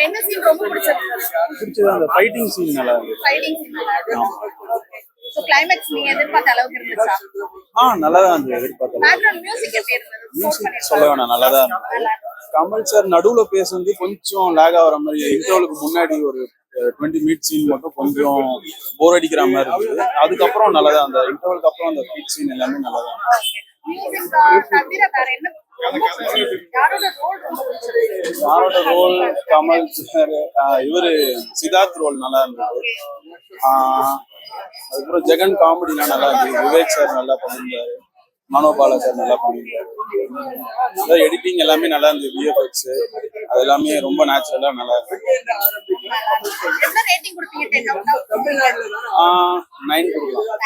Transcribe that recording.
என்ன சீன் ரொம்ப பிடிச்சது? அந்த ஃபைட்டிங் சீன் நல்லா இருக்கு. ஃபைட்டிங் சீன் நல்லா இருக்கு. சோ கிளைமாக்ஸ் நீங்க எதிர்பார்த்த அளவுக்கு இருந்துச்சா? நல்லா தான் இருந்தது. எதிர்பார்த்தது. பேக்ரவுண்ட் மியூசிக் எப்படி இருந்தது? மியூசிக் சொல்ல வேணாம், நல்லா தான் இருந்தது. கமல் சார் நடுவுல பேசுறது கொஞ்சம் லேக் ஆகிற மாதிரி, இன்டர்வலுக்கு முன்னாடி ஒரு 20 மினிட் சீன் மட்டும் கொஞ்சம் போர் அடிக்கிற மாதிரி இருந்தது. அதுக்கப்புறம் நல்லா தான், அந்த இன்டர்வலுக்கு அப்புறம் அந்த ஃபைட் சீன் எல்லாமே நல்லா தான் இருந்தது. யாரோட ரோல்? கமல் சார், இவரு சித்தார்த் ரோல் நல்லா இருந்தது. அதுக்கப்புறம் ஜெகன் காமெடிலாம் நல்லா இருந்தது. விவேக் சார் நல்லா பண்ணியிருந்தாரு. மனோபாலா சார் நல்லா பண்ணியிருந்தாரு. எடிட்டிங் எல்லாமே நல்லா இருந்தது. விஎஃப்எக்ஸ் அது எல்லாமே ரொம்ப நேச்சுரலா நல்லா இருக்கு. 9 கொடுக்கலாம்.